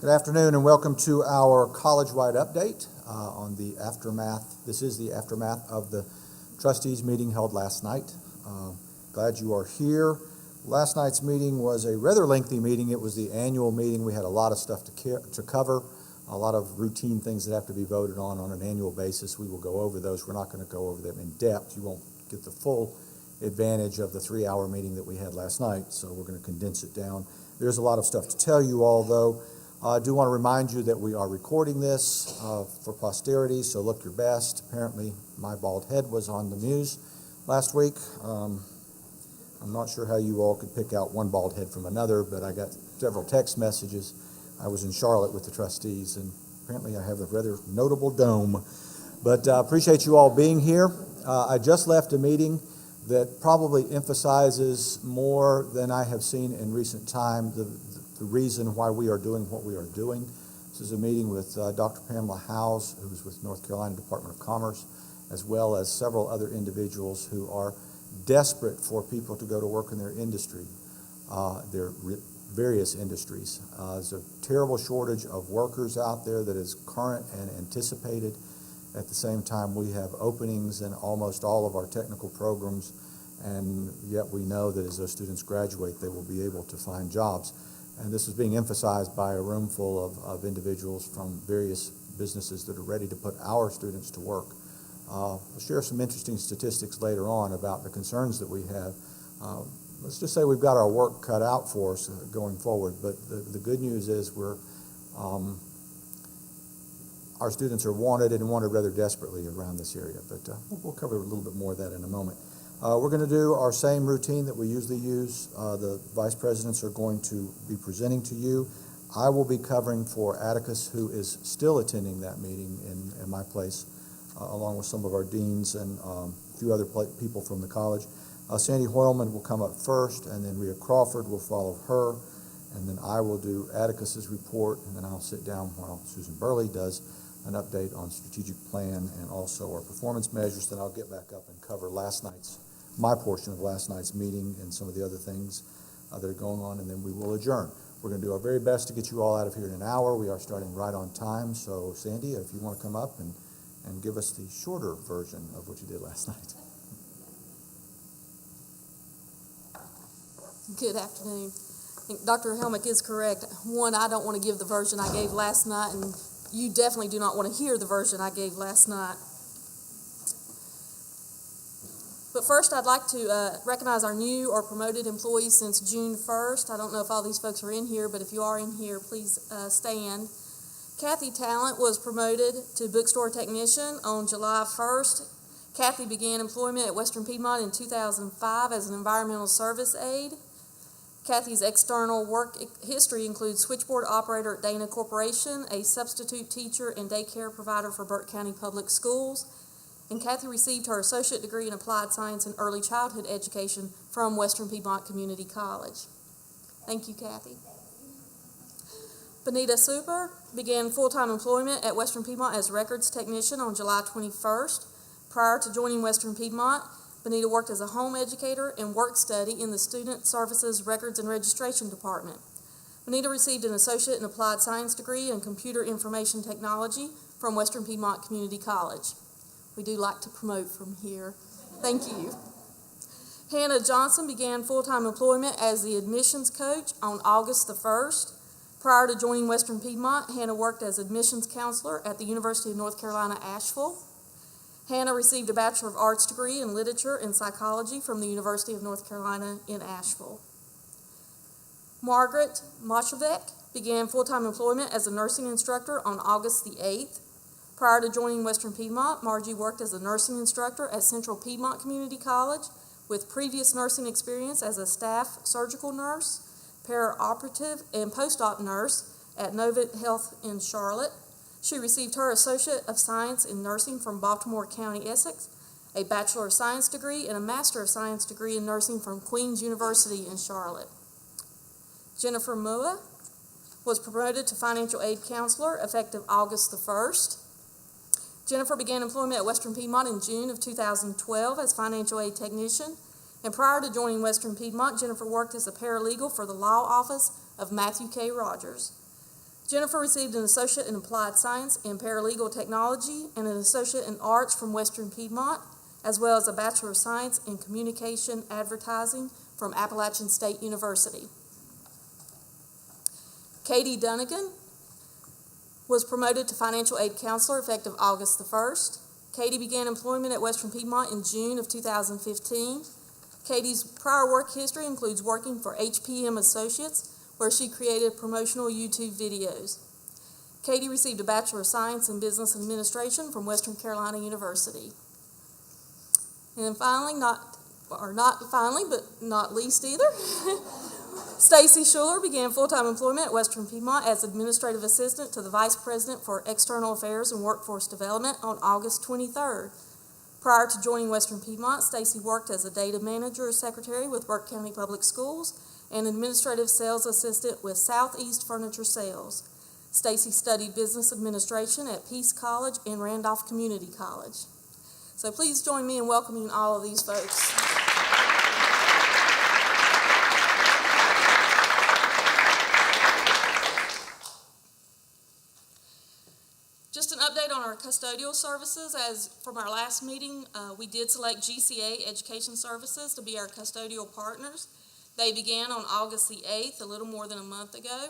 Good afternoon and welcome to our college-wide update on the aftermath. This is the aftermath of the trustees meeting held last night. Glad you are here. Last night's meeting was a rather lengthy meeting. It was the annual meeting. We had a lot of stuff to cover, a lot of routine things that have to be voted on an annual basis. We will go over those. We're not going to go over them in depth. You won't get the full advantage of the 3-hour meeting that we had last night, so we're going to condense it down. There's a lot of stuff to tell you all, though. I do want to remind you that we are recording this for posterity, so look your best. Apparently, my bald head was on the news last week. I'm not sure how you all could pick out one bald head from another, but I got several text messages. I was in Charlotte with the trustees, and apparently I have a rather notable dome. But I appreciate you all being here. I just left a meeting that probably emphasizes more than I have seen in recent time the reason why we are doing what we are doing. This is a meeting with Dr. Pamela Howes, who's with North Carolina Department of Commerce, as well as several other individuals who are desperate for people to go to work in their industry, their various industries. There's a terrible shortage of workers out there that is current and anticipated. At the same time, we have openings in almost all of our technical programs, and yet we know that as those students graduate, they will be able to find jobs. And this is being emphasized by a room full of individuals from various businesses that are ready to put our students to work. We'll share some interesting statistics later on about the concerns that we have. Let's just say we've got our work cut out for us going forward, but the good news is our students are wanted and wanted rather desperately around this area, but we'll cover a little bit more of that in a moment. We're going to do our same routine that we usually use. The vice presidents are going to be presenting to you. I will be covering for Atticus, who is still attending that meeting in my place, along with some of our deans and a few other people from the college. Sandy Hoylman will come up first, and then Rhea Crawford will follow her, and then I will do Atticus's report, and then I'll sit down while Susan Burley does an update on strategic plan and also our performance measures. Then I'll get back up and cover my portion of last night's meeting and some of the other things that are going on, and then we will adjourn. We're going to do our very best to get you all out of here in an hour. We are starting right on time, so Sandy, if you want to come up and give us the shorter version of what you did last night. Good afternoon. I think Dr. Helmick is correct. One, I don't want to give the version I gave last night, and you definitely do not want to hear the version I gave last night. But first, I'd like to recognize our new or promoted employees since June 1st. I don't know if all these folks are in here, but if you are in here, please stand. Kathy Talent was promoted to bookstore technician on July 1st. Kathy began employment at Western Piedmont in 2005 as an environmental service aide. Kathy's external work history includes switchboard operator at Dana Corporation, a substitute teacher and daycare provider for Burke County Public Schools. And Kathy received her associate degree in applied science and early childhood education from Western Piedmont Community College. Thank you, Kathy. Benita Super began full-time employment at Western Piedmont as records technician on July 21st. Prior to joining Western Piedmont, Benita worked as a home educator and work study in the Student Services Records and Registration Department. Benita received an associate in applied science degree in computer information technology from Western Piedmont Community College. We do like to promote from here. Thank you. Hannah Johnson began full-time employment as the admissions coach on August the 1st. Prior to joining Western Piedmont, Hannah worked as admissions counselor at the University of North Carolina, Asheville. Hannah received a Bachelor of Arts degree in Literature and Psychology from the University of North Carolina in Asheville. Margaret Moshavec began full-time employment as a nursing instructor on August the 8th. Prior to joining Western Piedmont, Margie worked as a nursing instructor at Central Piedmont Community College with previous nursing experience as a staff surgical nurse, perioperative, and post-op nurse at Novant Health in Charlotte. She received her Associate of Science in Nursing from Baltimore County, Essex, a Bachelor of Science degree, and a Master of Science degree in Nursing from Queen's University in Charlotte. Jennifer Mua was promoted to Financial Aid Counselor effective August the 1st. Jennifer began employment at Western Piedmont in June of 2012 as financial aid technician, and prior to joining Western Piedmont, Jennifer worked as a paralegal for the law office of Matthew K. Rogers. Jennifer received an Associate in Applied Science and Paralegal Technology and an Associate in Arts from Western Piedmont, as well as a Bachelor of Science in Communication Advertising from Appalachian State University. Katie Dunnigan was promoted to Financial Aid Counselor effective August the 1st. Katie began employment at Western Piedmont in June of 2015. Katie's prior work history includes working for HPM Associates, where she created promotional YouTube videos. Katie received a Bachelor of Science in Business Administration from Western Carolina University. And then finally, but not least either, Stacy Schuler began full-time employment at Western Piedmont as Administrative Assistant to the Vice President for External Affairs and Workforce Development on August 23rd. Prior to joining Western Piedmont, Stacy worked as a Data Manager or Secretary with Burke County Public Schools and Administrative Sales Assistant with Southeast Furniture Sales. Stacy studied Business Administration at Peace College and Randolph Community College. So please join me in welcoming all of these folks. Just an update on our custodial services. As from our last meeting, we did select GCA Education Services to be our custodial partners. They began on August the 8th, a little more than a month ago.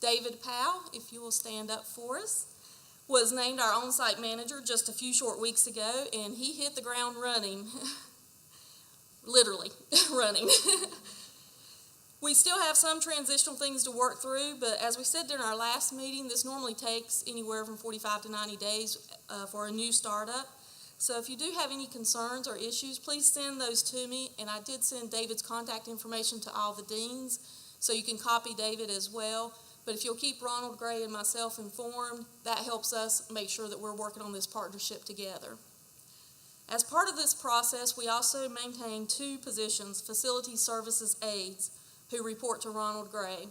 David Powell, if you will stand up for us, was named our on-site manager just a few short weeks ago, and he hit the ground running, literally running. We still have some transitional things to work through, but as we said during our last meeting, this normally takes anywhere from 45 to 90 days for a new startup. So if you do have any concerns or issues, please send those to me, and I did send David's contact information to all the deans, so you can copy David as well. But if you'll keep Ronald Gray and myself informed, that helps us make sure that we're working on this partnership together. As part of this process, we also maintain 2 positions, Facility Services Aides, who report to Ronald Gray.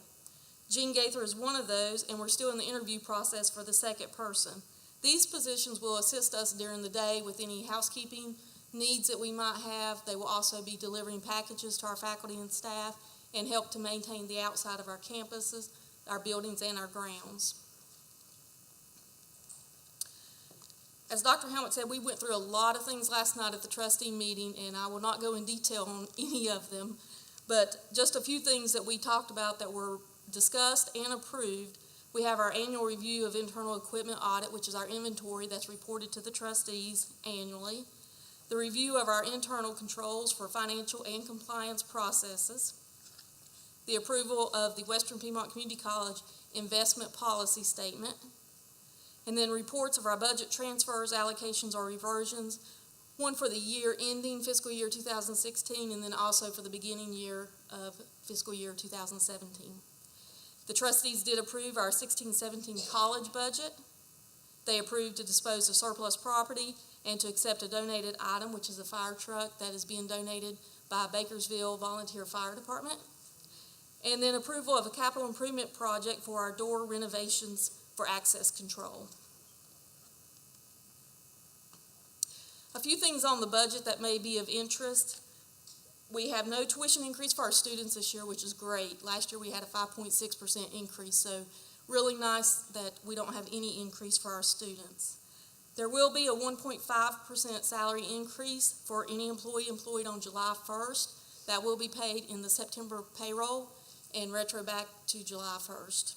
Jean Gaither is one of those, and we're still in the interview process for the second person. These positions will assist us during the day with any housekeeping needs that we might have. They will also be delivering packages to our faculty and staff and help to maintain the outside of our campuses, our buildings, and our grounds. As Dr. Helmut said, we went through a lot of things last night at the trustee meeting, and I will not go in detail on any of them, but just a few things that we talked about that were discussed and approved. We have our annual review of internal equipment audit, which is our inventory that's reported to the trustees annually. The review of our internal controls for financial and compliance processes. The approval of the Western Piedmont Community College investment policy statement. And then reports of our budget transfers, allocations, or reversions. One for the year ending fiscal year 2016, and then also for the beginning year of fiscal year 2017. The trustees did approve our 16-17 college budget. They approved to dispose of surplus property and to accept a donated item, which is a fire truck that is being donated by Bakersville Volunteer Fire Department. And then approval of a capital improvement project for our door renovations for access control. A few things on the budget that may be of interest. We have no tuition increase for our students this year, which is great. Last year we had a 5.6% increase, so really nice that we don't have any increase for our students. There will be a 1.5% salary increase for any employee employed on July 1st. That will be paid in the September payroll and retro back to July 1st.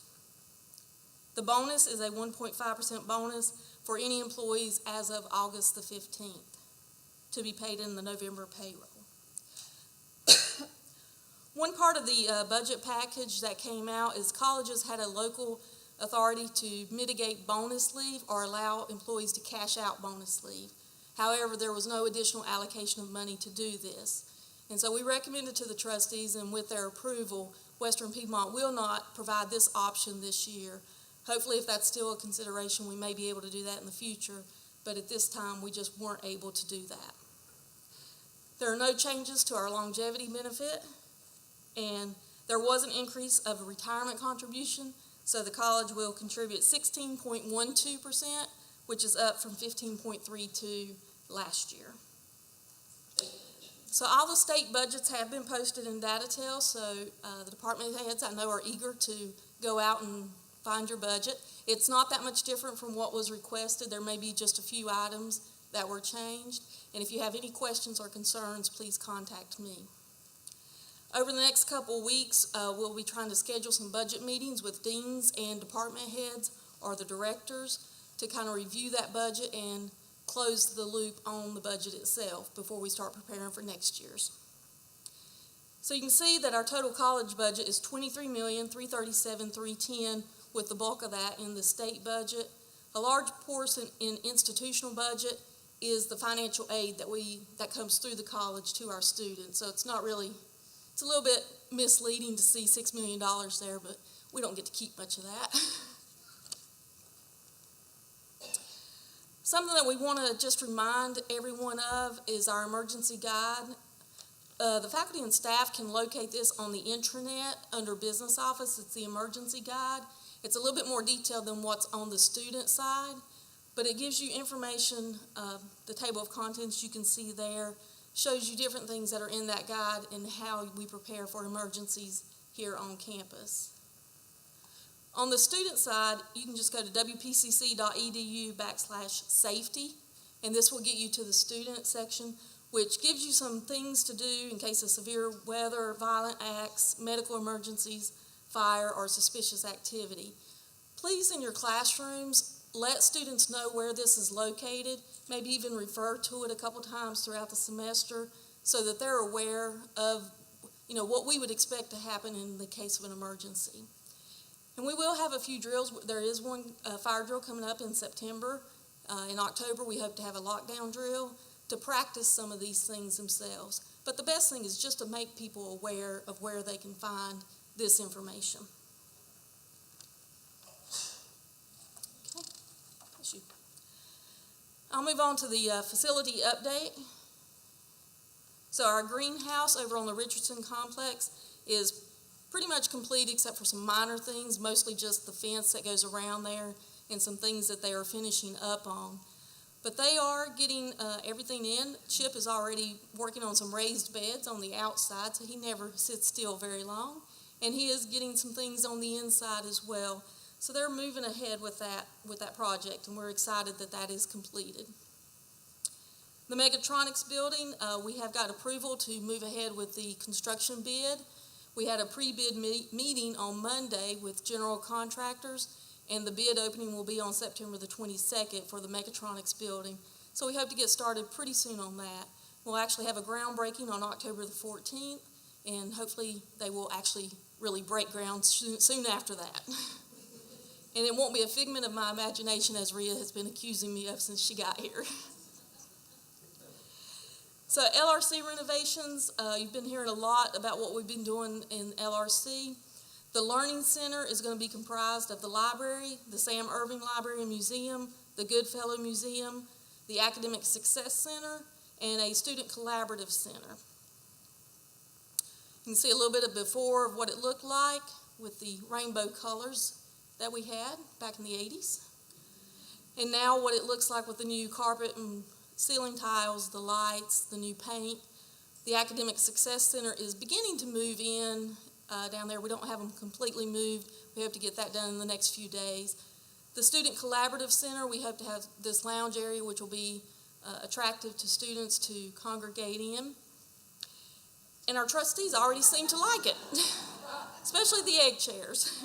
The bonus is a 1.5% bonus for any employees as of August the 15th to be paid in the November payroll. One part of the budget package that came out is colleges had a local authority to mitigate bonus leave or allow employees to cash out bonus leave. However, there was no additional allocation of money to do this. And so we recommended to the trustees, and with their approval, Western Piedmont will not provide this option this year. Hopefully, if that's still a consideration, we may be able to do that in the future, but at this time, we just weren't able to do that. There are no changes to our longevity benefit, and there was an increase of a retirement contribution, so the college will contribute 16.12%, which is up from 15.32% last year. So all the state budgets have been posted in Datatel, so the department heads I know are eager to go out and find your budget. It's not that much different from what was requested. There may be just a few items that were changed. And if you have any questions or concerns, please contact me. Over the next couple weeks, we'll be trying to schedule some budget meetings with deans and department heads or the directors to kind of review that budget and close the loop on the budget itself before we start preparing for next year's. So you can see that our total college budget is $23,337,310, with the bulk of that in the state budget. A large portion in institutional budget is the financial aid that comes through the college to our students. So it's a little bit misleading to see $6 million there, but we don't get to keep much of that. Something that we want to just remind everyone of is our emergency guide. The faculty and staff can locate this on the intranet under Business Office. It's the emergency guide. It's a little bit more detailed than what's on the student side, but it gives you information. The table of contents you can see there shows you different things that are in that guide and how we prepare for emergencies here on campus. On the student side, you can just go to wpcc.edu/safety, and this will get you to the student section, which gives you some things to do in case of severe weather, violent acts, medical emergencies, fire, or suspicious activity. Please, in your classrooms, let students know where this is located, maybe even refer to it a couple times throughout the semester so that they're aware of what we would expect to happen in the case of an emergency. And we will have a few drills. There is one fire drill coming up in September. In October, we hope to have a lockdown drill to practice some of these things themselves. But the best thing is just to make people aware of where they can find this information. Okay. Bless you. I'll move on to the facility update. So our greenhouse over on the Richardson complex is pretty much complete except for some minor things, mostly just the fence that goes around there and some things that they are finishing up on. But they are getting everything in. Chip is already working on some raised beds on the outside, so he never sits still very long. And he is getting some things on the inside as well. So they're moving ahead with that project, and we're excited that that is completed. The Megatronics building, we have got approval to move ahead with the construction bid. We had a pre-bid meeting on Monday with general contractors, and the bid opening will be on September the 22nd for the Megatronics building. So we hope to get started pretty soon on that. We'll actually have a groundbreaking on October the 14th, and hopefully they will actually really break ground soon after that. And it won't be a figment of my imagination, as Rhea has been accusing me of since she got here. So LRC renovations, you've been hearing a lot about what we've been doing in LRC. The Learning Center is going to be comprised of the library, the Sam Irving Library and Museum, the Goodfellow Museum, the Academic Success Center, and a Student Collaborative Center. You can see a little bit of before of what it looked like with the rainbow colors that we had back in the 80s. And now what it looks like with the new carpet and ceiling tiles, the lights, the new paint. The Academic Success Center is beginning to move in down there. We don't have them completely moved. We hope to get that done in the next few days. The Student Collaborative Center, we hope to have this lounge area which will be attractive to students to congregate in. And our trustees already seem to like it, especially the egg chairs.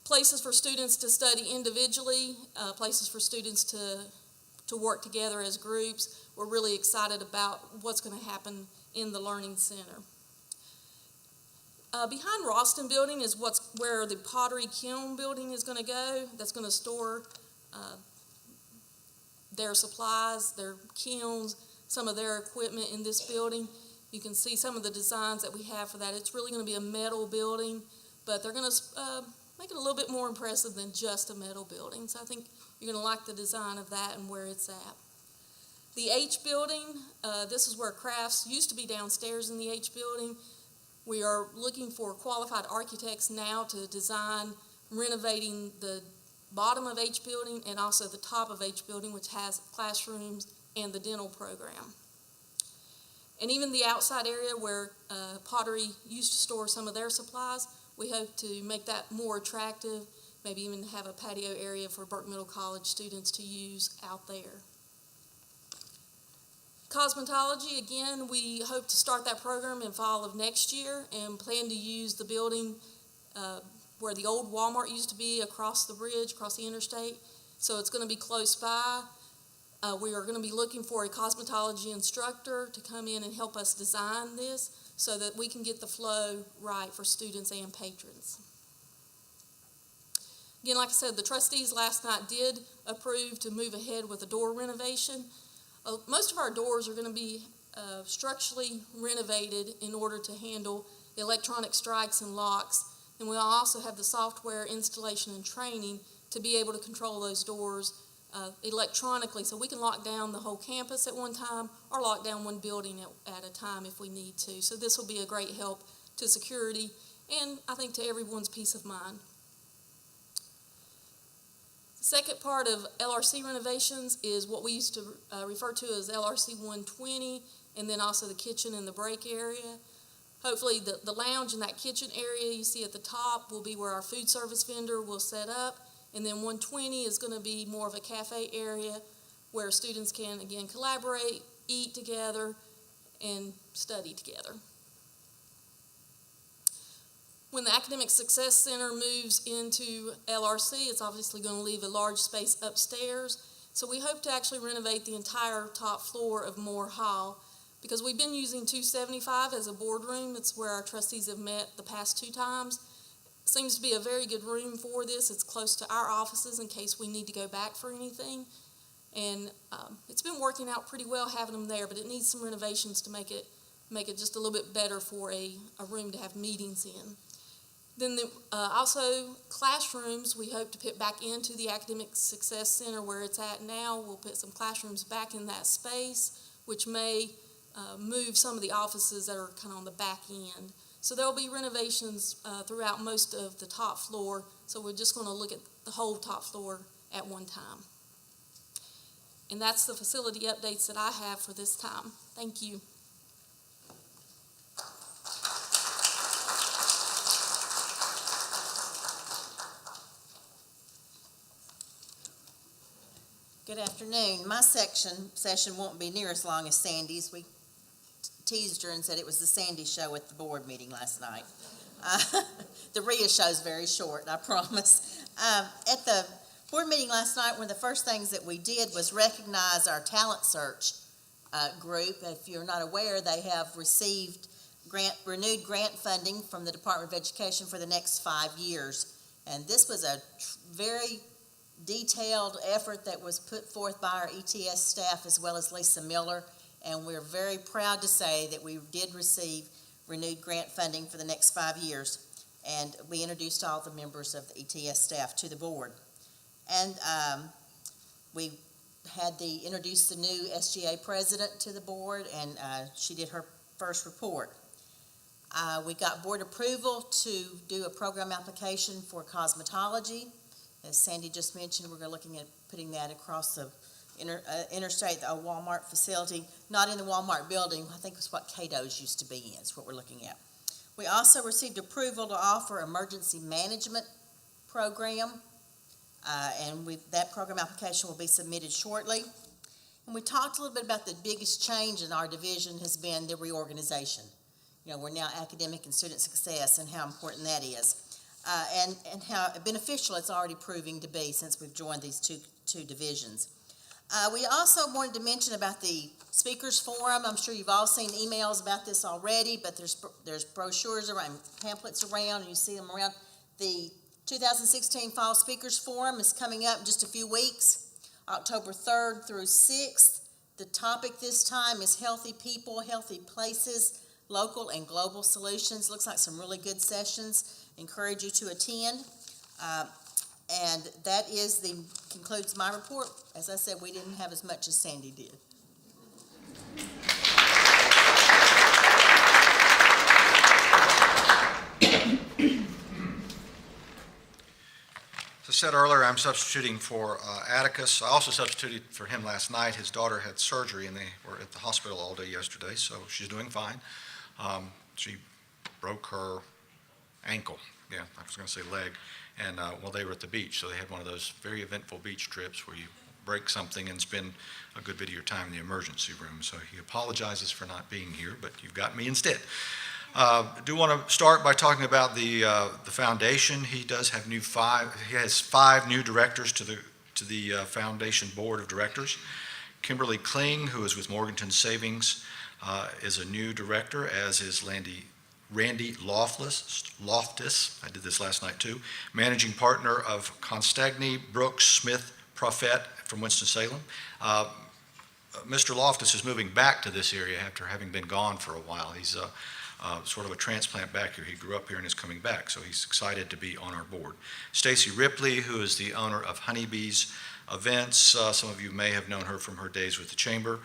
Places for students to study individually, places for students to work together as groups. We're really excited about what's going to happen in the Learning Center. Behind Ralston Building is where the Pottery Kiln Building is going to go. That's going to store their supplies, their kilns, some of their equipment in this building. You can see some of the designs that we have for that. It's really going to be a metal building, but they're going to make it a little bit more impressive than just a metal building. So I think you're going to like the design of that and where it's at. The H building, this is where crafts used to be downstairs in the H building. We are looking for qualified architects now to design renovating the bottom of H building and also the top of H building, which has classrooms and the dental program. And even the outside area where pottery used to store some of their supplies, We hope to make that more attractive, maybe even have a patio area for Burke Middle College students to use out there. Cosmetology, again, we hope to start that program in fall of next year and plan to use the building where the old Walmart used to be across the bridge, across the interstate. So it's going to be close by. We are going to be looking for a cosmetology instructor to come in and help us design this so that we can get the flow right for students and patrons. Again, like I said, the trustees last night did approve to move ahead with a door renovation. Most of our doors are going to be structurally renovated in order to handle electronic strikes and locks. And we'll also have the software installation and training to be able to control those doors electronically, so we can lock down the whole campus at one time or lock down one building at a time if we need to. So this will be a great help to security and I think to everyone's peace of mind. The second part of LRC renovations is what we used to refer to as LRC 120, and then also the kitchen and the break area. Hopefully the lounge and that kitchen area you see at the top will be where our food service vendor will set up, and then 120 is going to be more of a cafe area where students can, again, collaborate, eat together, and study together. When the Academic Success Center moves into LRC, it's obviously going to leave a large space upstairs. So we hope to actually renovate the entire top floor of Moore Hall because we've been using 275 as a boardroom. It's where our trustees have met the past 2 times. It seems to be a very good room for this. It's close to our offices in case we need to go back for anything. And it's been working out pretty well having them there, but it needs some renovations to make it just a little bit better for a room to have meetings in. Then also classrooms, we hope to put back into the Academic Success Center where it's at now. We'll put some classrooms back in that space, which may move some of the offices that are kind of on the back end. So there will be renovations throughout most of the top floor, so we're just going to look at the whole top floor at one time. And that's the facility updates that I have for this time. Thank you. Good afternoon. My session won't be near as long as Sandy's. We teased her and said it was the Sandy show at the board meeting last night. The Rhea show's very short, I promise. At the board meeting last night, one of the first things that we did was recognize our talent search group. If you're not aware, they have received renewed grant funding from the Department of Education for the next 5 years. And this was a very detailed effort that was put forth by our ETS staff as well as Lisa Miller, and we're very proud to say that we did receive renewed grant funding for the next 5 years, and we introduced all the members of the ETS staff to the board. And we had introduced the new SGA president to the board, and she did her first report. We got board approval to do a program application for cosmetology. As Sandy just mentioned, we're looking at putting that across the interstate, the Walmart facility, not in the Walmart building. I think it's what Cato's used to be in, is what we're looking at. We also received approval to offer emergency management program, and that program application will be submitted shortly. And we talked a little bit about the biggest change in our division has been the reorganization. You know, we're now academic and student success and how important that is. And how beneficial it's already proving to be since we've joined these two divisions. We also wanted to mention about the speakers forum. I'm sure you've all seen emails about this already, but there's brochures around, pamphlets around, and you see them around. The 2016 Fall Speakers Forum is coming up in just a few weeks, October 3rd through 6th. The topic this time is Healthy People, Healthy Places, Local and Global Solutions. Looks like some really good sessions. Encourage you to attend, and that concludes my report. As I said, we didn't have as much as Sandy did. As I said earlier, I'm substituting for Atticus. I also substituted for him last night. His daughter had surgery, and they were at the hospital all day yesterday, so she's doing fine. She broke her ankle, yeah, I was going to say leg. And, well, they were at the beach, so they had one of those very eventful beach trips where you break something and spend a good bit of your time in the emergency room. So he apologizes for not being here, but you've got me instead. I do want to start by talking about the foundation. He does have he has 5 new directors to the foundation board of directors. Kimberly Kling, who is with Morganton Savings, is a new director, as is Randy Loftus, I did this last night too, managing partner of Constagny, Brooks, Smith, Profet from Winston-Salem. Mr. Loftus is moving back to this area after having been gone for a while. He's sort of a transplant back here. He grew up here and is coming back, so he's excited to be on our board. Stacy Ripley, who is the owner of Honeybees Events, some of you may have known her from her days with the Chamber,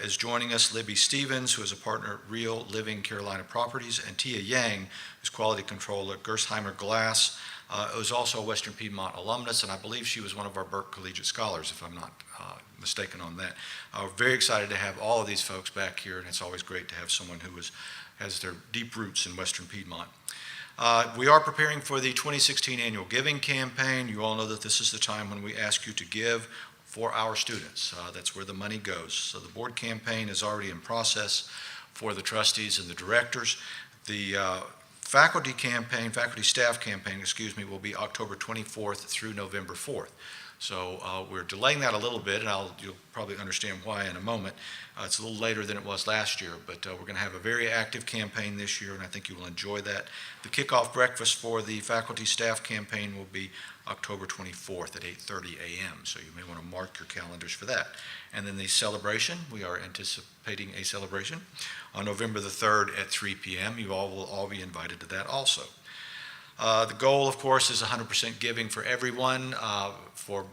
is joining us. Libby Stevens, who is a partner at Real Living Carolina Properties, and Tia Yang, who's quality control at Gersheimer Glass, is also a Western Piedmont alumnus, and I believe she was one of our Burke Collegiate Scholars, if I'm not mistaken on that. Very excited to have all of these folks back here, and it's always great to have someone who has their deep roots in Western Piedmont. We are preparing for the 2016 annual giving campaign. You all know that this is the time when we ask you to give for our students. That's where the money goes. So the board campaign is already in process for the trustees and the directors. The faculty staff campaign, will be October 24th through November 4th. So we're delaying that a little bit, and you'll probably understand why in a moment. It's a little later than it was last year, but we're going to have a very active campaign this year, and I think you will enjoy that. The kickoff breakfast for the faculty staff campaign will be October 24th at 8:30 a.m., so you may want to mark your calendars for that. And then the celebration, we are anticipating a celebration on November the 3rd at 3 p.m. You all will all be invited to that also. The goal, of course, is 100% giving for everyone. For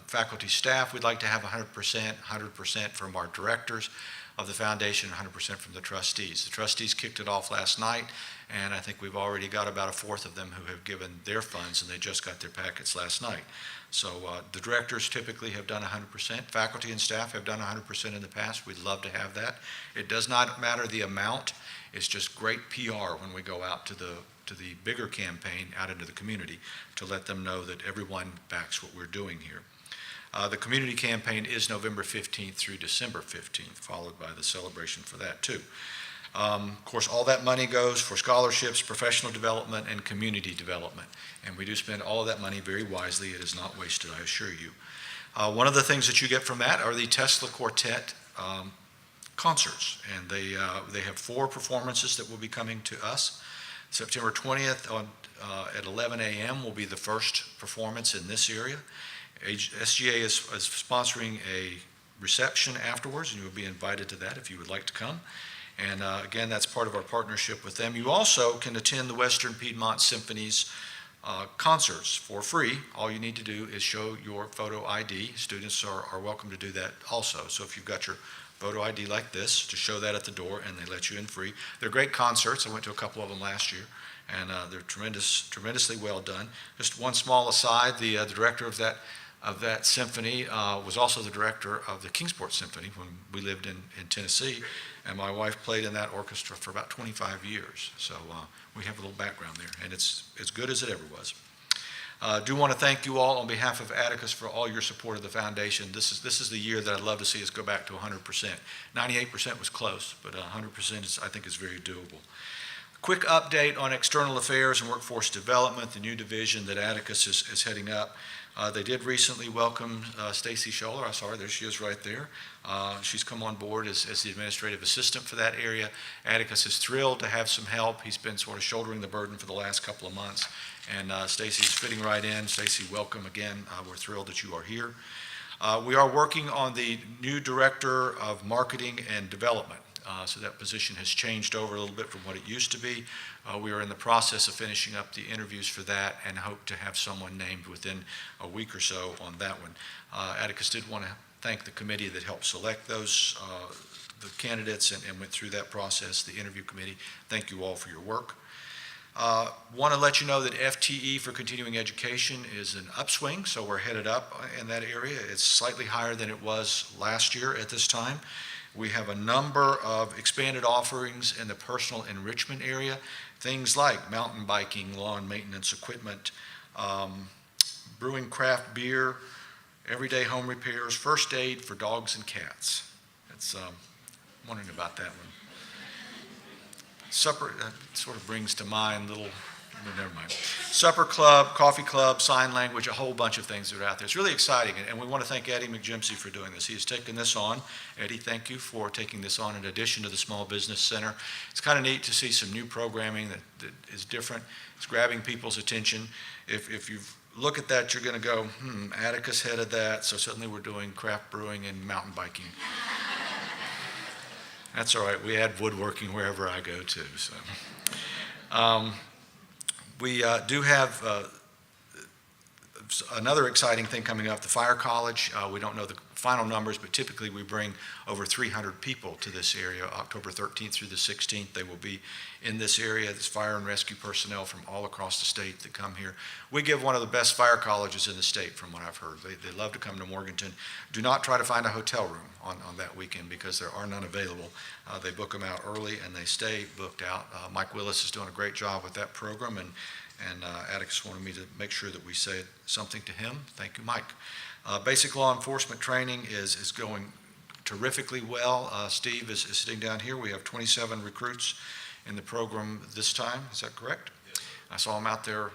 faculty staff, we'd like to have 100% from our directors of the foundation, 100% from the trustees. The trustees kicked it off last night, and I think we've already got about a fourth of them who have given their funds, and they just got their packets last night. So the directors typically have done 100%. Faculty and staff have done 100% in the past. We'd love to have that. It does not matter the amount. It's just great PR when we go out to the bigger campaign out into the community to let them know that everyone backs what we're doing here. The community campaign is November 15th through December 15th, followed by the celebration for that too. Of course, all that money goes for scholarships, professional development, and community development. And we do spend all of that money very wisely. It is not wasted, I assure you. One of the things that you get from that are the Tesla Quartet concerts. And they have 4 performances that will be coming to us. September 20th at 11 a.m. will be the first performance in this area. SGA is sponsoring a reception afterwards, and you'll be invited to that if you would like to come. And again, that's part of our partnership with them. You also can attend the Western Piedmont Symphony's concerts for free. All you need to do is show your photo ID. Students are welcome to do that also. So if you've got your photo ID like this, to show that at the door, and they let you in free. They're great concerts. I went to a couple of them last year, and they're tremendously well done. Just one small aside, the director of that symphony was also the director of the Kingsport Symphony when we lived in Tennessee, and my wife played in that orchestra for about 25 years. So we have a little background there, and it's as good as it ever was. Do want to thank you all on behalf of Atticus for all your support of the foundation. This is the year that I'd love to see us go back to 100%. 98% was close, but 100% I think is very doable. Quick update on external affairs and workforce development, the new division that Atticus is heading up. They did recently welcome Stacy Scholler. I saw her, there she is right there. She's come on board as the administrative assistant for that area. Atticus is thrilled to have some help. He's been sort of shouldering the burden for the last couple of months, and Stacy's fitting right in. Stacy, welcome again. We're thrilled that you are here. We are working on the new director of marketing and development. So that position has changed over a little bit from what it used to be. We are in the process of finishing up the interviews for that and hope to have someone named within a week or so on that one. Atticus did want to thank the committee that helped select those the candidates and went through that process, the interview committee. Thank you all for your work. Want to let you know that FTE for continuing education is an upswing, so we're headed up in that area. It's slightly higher than it was last year at this time. We have a number of expanded offerings in the personal enrichment area. things like mountain biking, lawn maintenance equipment, brewing craft beer, everyday home repairs, first aid for dogs and cats. It's wondering about that one. Supper, that sort of brings to mind never mind. Supper club, coffee club, sign language, a whole bunch of things that are out there. It's really exciting, and we want to thank Eddie McJimsey for doing this. He has taken this on. Eddie, thank you for taking this on in addition to the Small Business Center. It's kind of neat to see some new programming that is different. It's grabbing people's attention. If you look at that, you're going to go, Atticus headed that, so suddenly we're doing craft brewing and mountain biking. That's all right. We add woodworking wherever I go too. So, we do have another exciting thing coming up, the Fire College. We don't know the final numbers, but typically we bring over 300 people to this area. October 13th through the 16th, they will be in this area. There's fire and rescue personnel from all across the state that come here. We give one of the best fire colleges in the state, from what I've heard. They love to come to Morganton. Do not try to find a hotel room on that weekend, because there are none available. They book them out early and they stay booked out. Mike Willis is doing a great job with that program, and Atticus wanted me to make sure that we said something to him. Thank you, Mike. Basic law enforcement training is going terrifically well. Steve is sitting down here. We have 27 recruits in the program this time. Is that correct? Yes. I saw them out there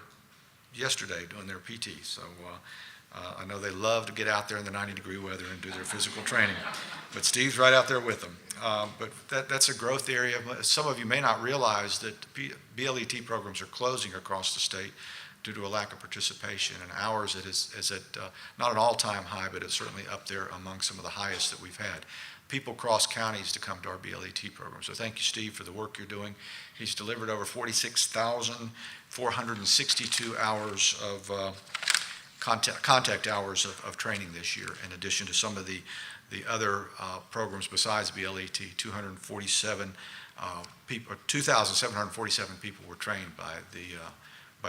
yesterday doing their PT. So I know they love to get out there in the 90-degree weather and do their physical training. But Steve's right out there with them. But that's a growth area. Some of you may not realize that BLET programs are closing across the state due to a lack of participation, and ours is at not an all-time high, but it's certainly up there among some of the highest that we've had. People cross counties to come to our BLET program. So thank you, Steve, for the work you're doing. He's delivered over 46,462 hours of contact hours of training this year, in addition to some of the other programs besides BLET. 2,747 people were trained by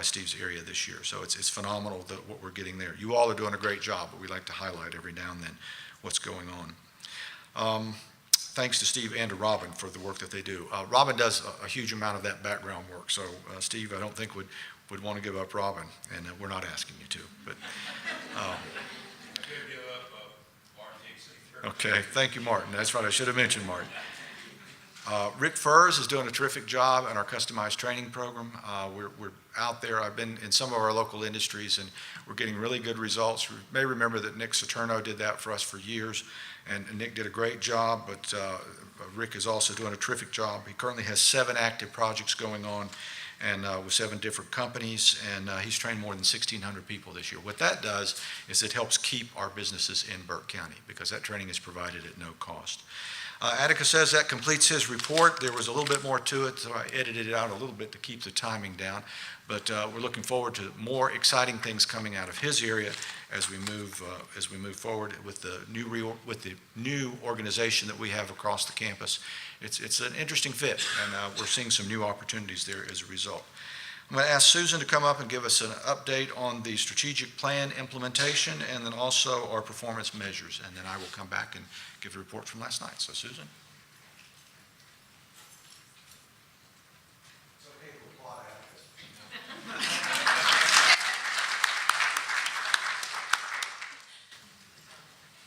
Steve's area this year. So it's phenomenal what we're getting there. You all are doing a great job, but we like to highlight every now and then what's going on. Thanks to Steve and to Robin for the work that they do. Robin does a huge amount of that background work. So Steve, I don't think would want to give up Robin, and we're not asking you to. But okay, thank you, Martin. That's right. I should have mentioned Martin. Rick Furs is doing a terrific job in our customized training program. We're out there. I've been in some of our local industries, and we're getting really good results. You may remember that Nick Saturno did that for us for years, and Nick did a great job, but Rick is also doing a terrific job. He currently has 7 active projects going on, and with 7 different companies, and he's trained more than 1,600 people this year. What that does is it helps keep our businesses in Burke County, because that training is provided at no cost. Atticus says that completes his report. There was a little bit more to it, so I edited it out a little bit to keep the timing down. But we're looking forward to more exciting things coming out of his area as we move forward with the new organization that we have across the campus. It's an interesting fit, and we're seeing some new opportunities there as a result. I'm going to ask Susan to come up and give us an update on the strategic plan implementation, and then also our performance measures, and then I will come back and give the report from last night. So, Susan. It's okay to applaud Atticus.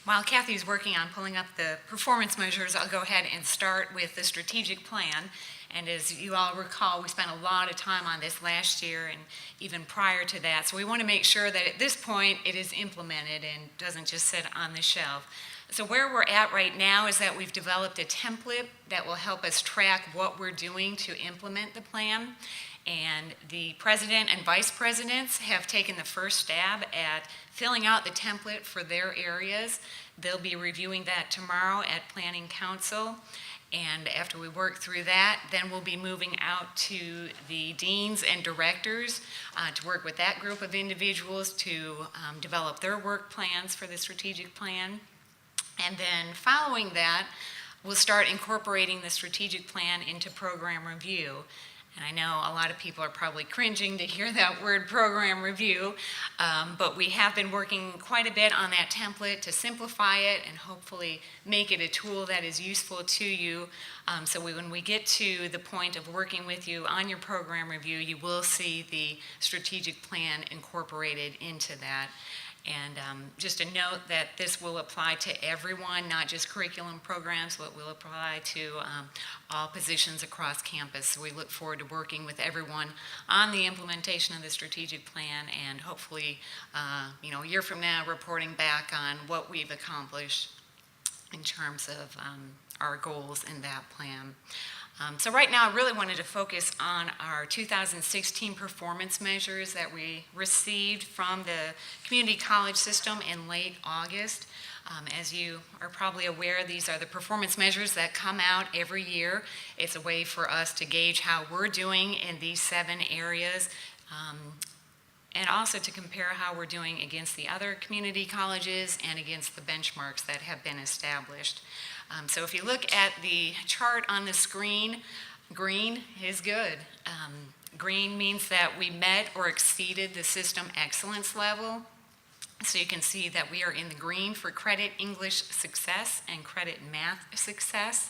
While Kathy's working on pulling up the performance measures, I'll go ahead and start with the strategic plan. And as you all recall, we spent a lot of time on this last year and even prior to that. So we want to make sure that at this point it is implemented and doesn't just sit on the shelf. So where we're at right now is that we've developed a template that will help us track what we're doing to implement the plan. And the president and vice presidents have taken the first stab at filling out the template for their areas. They'll be reviewing that tomorrow at Planning Council. And after we work through that, then we'll be moving out to the deans and directors to work with that group of individuals to develop their work plans for the strategic plan. And then following that, we'll start incorporating the strategic plan into program review. And I know a lot of people are probably cringing to hear that word program review, but we have been working quite a bit on that template to simplify it and hopefully make it a tool that is useful to you. So when we get to the point of working with you on your program review, you will see the strategic plan incorporated into that. And just a note that this will apply to everyone, not just curriculum programs, but will apply to all positions across campus. So we look forward to working with everyone on the implementation of the strategic plan and hopefully, a year from now, reporting back on what we've accomplished in terms of our goals in that plan. So right now, I really wanted to focus on our 2016 performance measures that we received from the community college system in late August. As you are probably aware, these are the performance measures that come out every year. It's a way for us to gauge how we're doing in these 7 areas, and also to compare how we're doing against the other community colleges and against the benchmarks that have been established. So if you look at the chart on the screen, green is good. Green means that we met or exceeded the system excellence level. So you can see that we are in the green for credit English success and credit math success.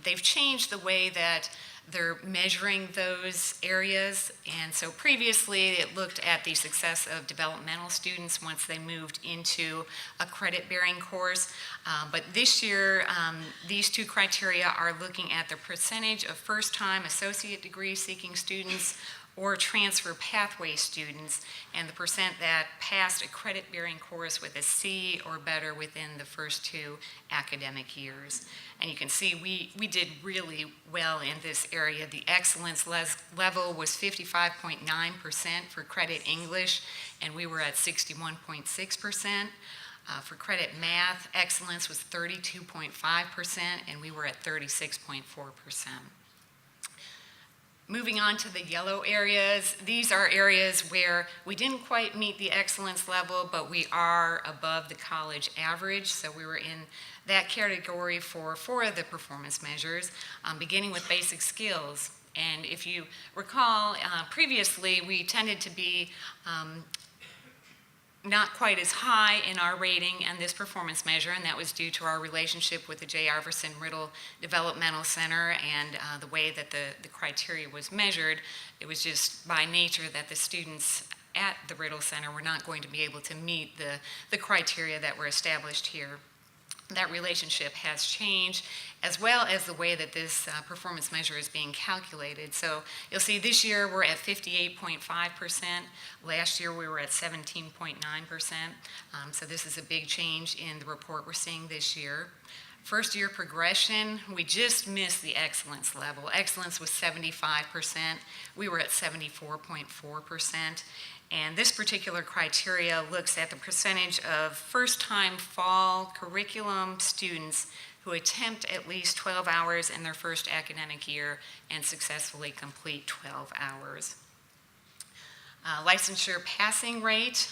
They've changed the way that they're measuring those areas, and so previously it looked at the success of developmental students once they moved into a credit-bearing course, but this year these 2 criteria are looking at the percentage of first-time associate degree seeking students or transfer pathway students, and the percent that passed a credit-bearing course with a C or better within the first 2 academic years. And you can see we did really well in this area. The excellence level was 55.9% for credit English, and we were at 61.6%. For credit math, excellence was 32.5%, and we were at 36.4%. Moving on to the yellow areas, these are areas where we didn't quite meet the excellence level, but we are above the college average. So we were in that category for 4 of the performance measures, beginning with basic skills. And if you recall, previously we tended to be not quite as high in our rating and this performance measure, and that was due to our relationship with the J. Iverson Riddle Developmental Center and the way that the criteria was measured. It was just by nature that the students at the Riddle Center were not going to be able to meet the criteria that were established here. That relationship has changed, as well as the way that this performance measure is being calculated. So you'll see this year we're at 58.5%. Last year we were at 17.9%. So this is a big change in the report we're seeing this year. First year progression, we just missed the excellence level. Excellence was 75%. We were at 74.4%. And this particular criteria looks at the percentage of first-time fall curriculum students who attempt at least 12 hours in their first academic year and successfully complete 12 hours. Licensure passing rate,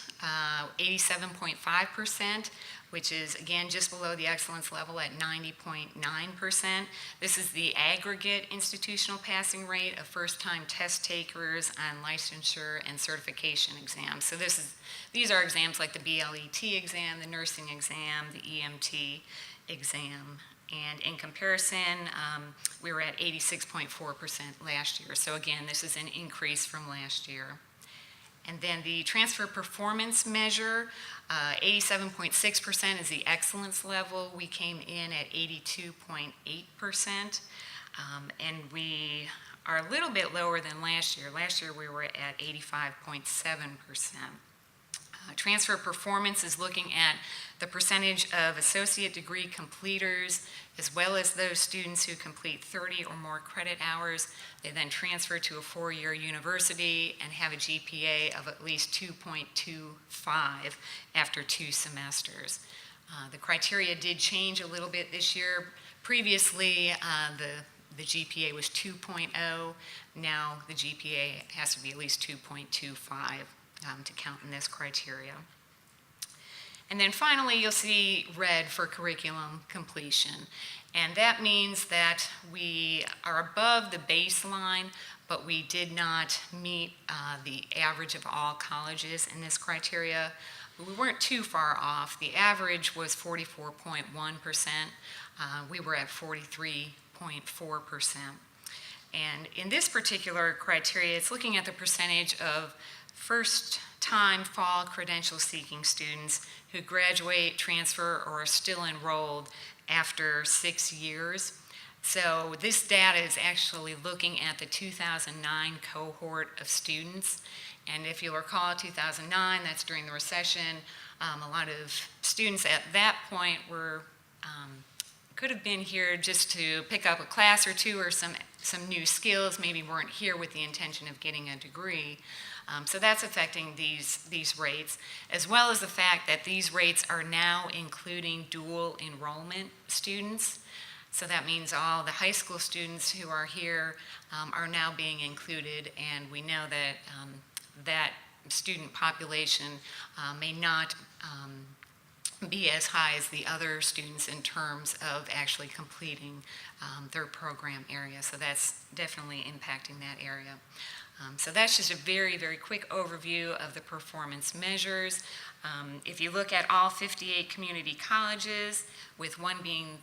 87.5%, which is, again, just below the excellence level at 90.9%. This is the aggregate institutional passing rate of first-time test takers on licensure and certification exams. So these are exams like the BLET exam, the nursing exam, the EMT exam. And in comparison, we were at 86.4% last year. So again, this is an increase from last year. And then the transfer performance measure, 87.6% is the excellence level. We came in at 82.8%, and we are a little bit lower than last year. Last year we were at 85.7%. Transfer performance is looking at the percentage of associate degree completers, as well as those students who complete 30 or more credit hours. They then transfer to a 4-year university and have a GPA of at least 2.25 after 2 semesters. The criteria did change a little bit this year. Previously, the GPA was 2.0. Now the GPA has to be at least 2.25 to count in this criteria. And then finally, you'll see red for curriculum completion. And that means that we are above the baseline, but we did not meet the average of all colleges in this criteria. We weren't too far off. The average was 44.1%. We were at 43.4%. And in this particular criteria, it's looking at the percentage of first-time fall credential-seeking students who graduate, transfer, or are still enrolled after 6 years. So this data is actually looking at the 2009 cohort of students. And if you'll recall, 2009, that's during the recession. A lot of students at that point were could have been here just to pick up a class or two or some new skills, maybe weren't here with the intention of getting a degree. So that's affecting these rates, as well as the fact that these rates are now including dual enrollment students. So that means all the high school students who are here are now being included, and we know that that student population may not be as high as the other students in terms of actually completing their program area. So that's definitely impacting that area. So that's just a very, very quick overview of the performance measures. If you look at all 58 community colleges, with one being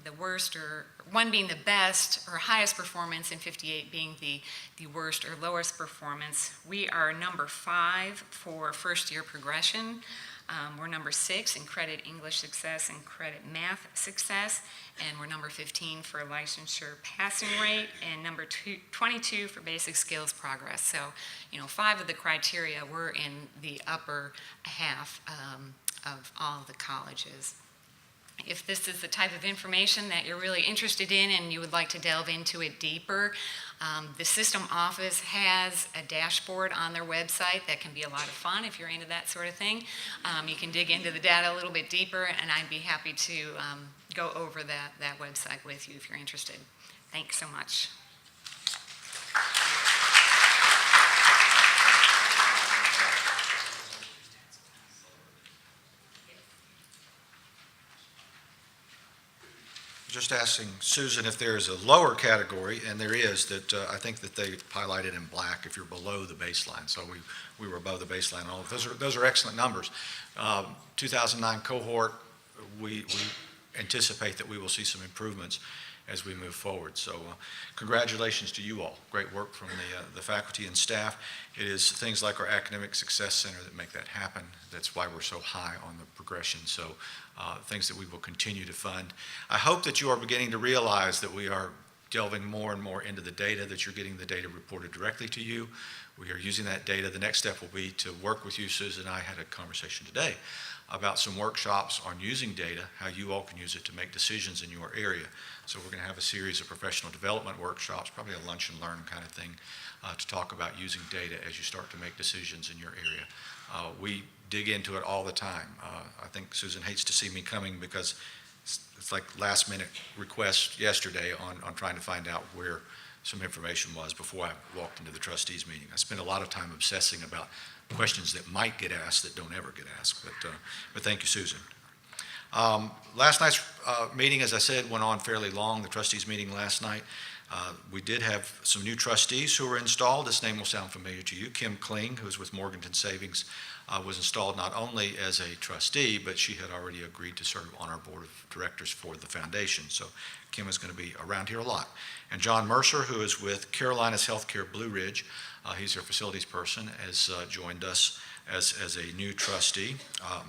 the worst, or one being the best or highest performance, and 58 being the worst or lowest performance, we are number 5 for first-year progression. We're number 6 in credit English success and credit math success, and we're number 15 for licensure passing rate, and number 22 for basic skills progress. So, 5 of the criteria were in the upper half of all the colleges. If this is the type of information that you're really interested in and you would like to delve into it deeper, the system office has a dashboard on their website that can be a lot of fun if you're into that sort of thing. You can dig into the data a little bit deeper, and I'd be happy to go over that website with you if you're interested. Thanks so much. Just asking Susan if there is a lower category, and there is, that I think that they highlighted in black if you're below the baseline. So we were above the baseline. All those are excellent numbers. 2009 cohort, we anticipate that we will see some improvements as we move forward. So congratulations to you all. Great work from the faculty and staff. It is things like our Academic Success Center that make that happen. That's why we're so high on the progression. So things that we will continue to fund. I hope that you are beginning to realize that we are delving more and more into the data, that you're getting the data reported directly to you. We are using that data. The next step will be to work with you. Susan and I had a conversation today about some workshops on using data, how you all can use it to make decisions in your area. So we're going to have a series of professional development workshops, probably a lunch and learn kind of thing, to talk about using data as you start to make decisions in your area. We dig into it all the time. I think Susan hates to see me coming because it's like last minute request yesterday on trying to find out where some information was before I walked into the trustees meeting. I spent a lot of time obsessing about questions that might get asked that don't ever get asked, but thank you, Susan. Last night's meeting, as I said, went on fairly long, the trustees meeting last night. We did have some new trustees who were installed. This name will sound familiar to you. Kim Kling, who's with Morganton Savings, was installed not only as a trustee, but she had already agreed to serve on our board of directors for the foundation. So Kim is going to be around here a lot. And John Mercer, who is with Carolinas Healthcare Blue Ridge, he's their facilities person, has joined us as a new trustee.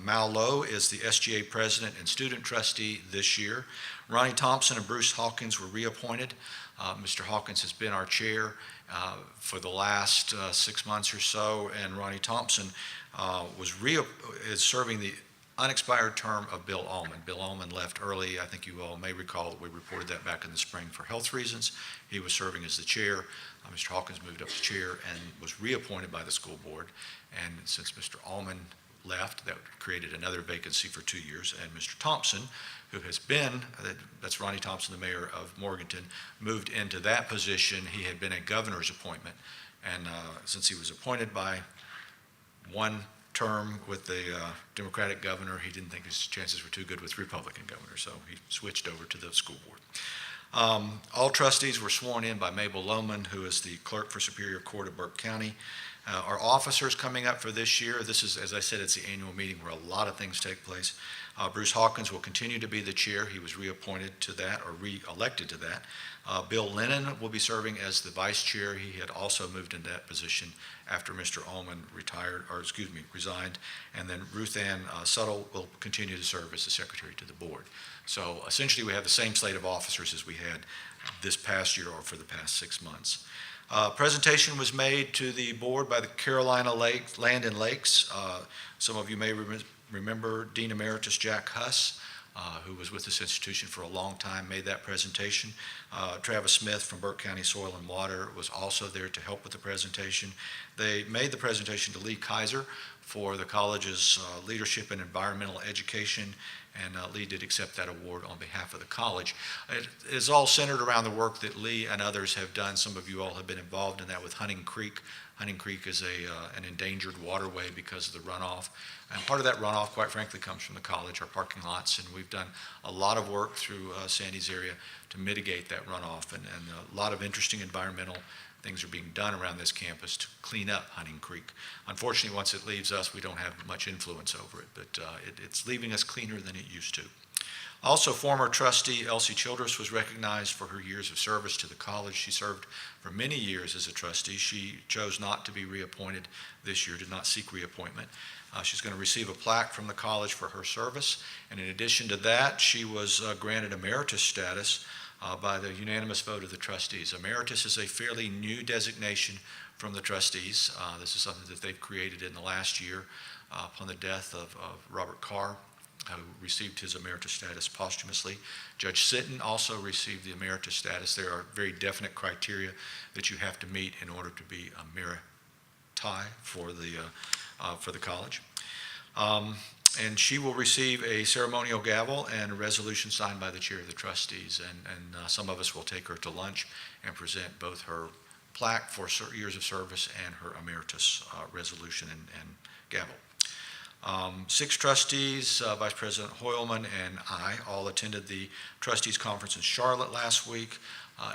Mal Lowe is the SGA president and student trustee this year. Ronnie Thompson and Bruce Hawkins were reappointed. Mr. Hawkins has been our chair for the last 6 months or so, and Ronnie Thompson is serving the unexpired term of Bill Allman. Bill Allman left early. I think you all may recall that we reported that back in the spring for health reasons. He was serving as the chair. Mr. Hawkins moved up to chair and was reappointed by the school board. And since Mr. Allman left, that created another vacancy for 2 years. And Mr. Thompson, who has been, that's Ronnie Thompson, the mayor of Morganton, moved into that position. He had been a governor's appointment. And since he was appointed by one term with the Democratic governor. He didn't think his chances were too good with Republican governor, so he switched over to the school board. All trustees were sworn in by Mabel Lohman, who is the clerk for Superior Court of Burke County. Our officers coming up for this year, this is, as I said, it's the annual meeting where a lot of things take place. Bruce Hawkins will continue to be the chair. He was reappointed to that, or re-elected to that. Bill Lennon will be serving as the vice chair. He had also moved into that position after Mr. Ullman resigned. And then Ruth Ann Suttle will continue to serve as the secretary to the board. So essentially, we have the same slate of officers as we had this past year or for the past 6 months. Presentation was made to the board by the Carolina Land and Lakes. Some of you may remember Dean Emeritus Jack Huss, who was with this institution for a long time, made that presentation. Travis Smith from Burke County Soil and Water was also there to help with the presentation. They made the presentation to Lee Kaiser for the college's leadership in environmental education, and Lee did accept that award on behalf of the college. It is all centered around the work that Lee and others have done. Some of you all have been involved in that with Hunting Creek. Hunting Creek is an endangered waterway because of the runoff. And part of that runoff, quite frankly, comes from the college, our parking lots, and we've done a lot of work through Sandy's area to mitigate that runoff, and a lot of interesting environmental things are being done around this campus to clean up Hunting Creek. Unfortunately, once it leaves us, we don't have much influence over it, but it's leaving us cleaner than it used to. Also, former trustee Elsie Childress was recognized for her years of service to the college. She served for many years as a trustee. She chose not to be reappointed this year, did not seek reappointment. She's going to receive a plaque from the college for her service, and in addition to that, she was granted emeritus status by the unanimous vote of the trustees. Emeritus is a fairly new designation from the trustees. This is something that they've created in the last year upon the death of Robert Carr, who received his emeritus status posthumously. Judge Sitton also received the emeritus status. There are very definite criteria that you have to meet in order to be emeriti for the college. And she will receive a ceremonial gavel and a resolution signed by the chair of the trustees. And some of us will take her to lunch and present both her plaque for years of service and her emeritus resolution and gavel. 6 trustees, Vice President Hoylman and I, all attended the trustees conference in Charlotte last week.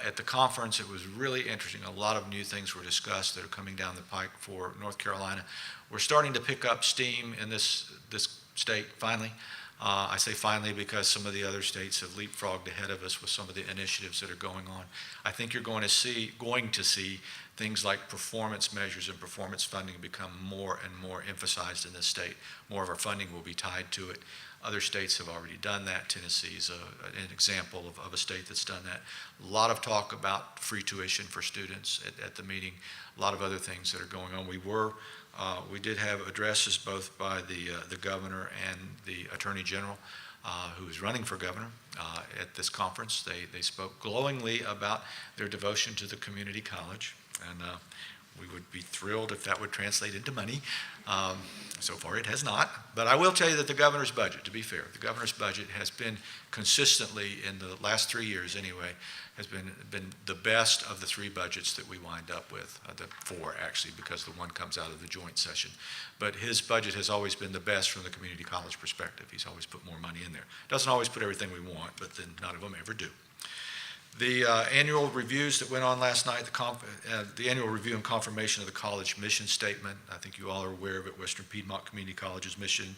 At the conference, it was really interesting. A lot of new things were discussed that are coming down the pike for North Carolina. We're starting to pick up steam in this state, finally. I say finally because some of the other states have leapfrogged ahead of us with some of the initiatives that are going on. I think you're going to see things like performance measures and performance funding become more and more emphasized in this state. More of our funding will be tied to it. Other states have already done that. Tennessee is an example of a state that's done that. A lot of talk about free tuition for students at the meeting. A lot of other things that are going on. We did have addresses both by the governor and the attorney general who is running for governor at this conference. They spoke glowingly about their devotion to the community college, and we would be thrilled if that would translate into money. So far it has not, but I will tell you that the governor's budget, to be fair, the governor's budget has been consistently, in the last 3 years anyway, has been the best of the 3 budgets that we wind up with, the 4 actually, because the one comes out of the joint session. But his budget has always been the best from the community college perspective. He's always put more money in there. Doesn't always put everything we want, but then none of them ever do. The annual reviews that went on last night, the annual review and confirmation of the college mission statement, I think you all are aware of it. Western Piedmont Community College's mission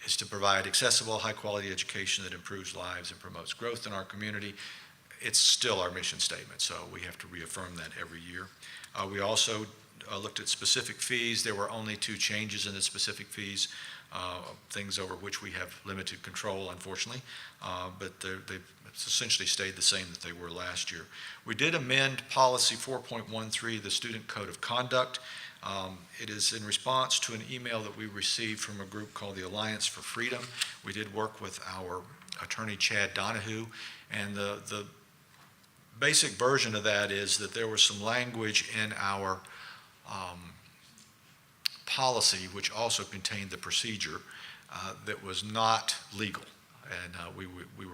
is to provide accessible, high-quality education that improves lives and promotes growth in our community. It's still our mission statement, so we have to reaffirm that every year. We also looked at specific fees. There were only 2 changes in the specific fees, things over which we have limited control, unfortunately, but they've essentially stayed the same that they were last year. We did amend policy 4.13, the Student Code of Conduct. It is in response to an email that we received from a group called the Alliance for Freedom. We did work with our attorney, Chad Donahue, and the basic version of that is that there was some language in our policy, which also contained the procedure, that was not legal. and we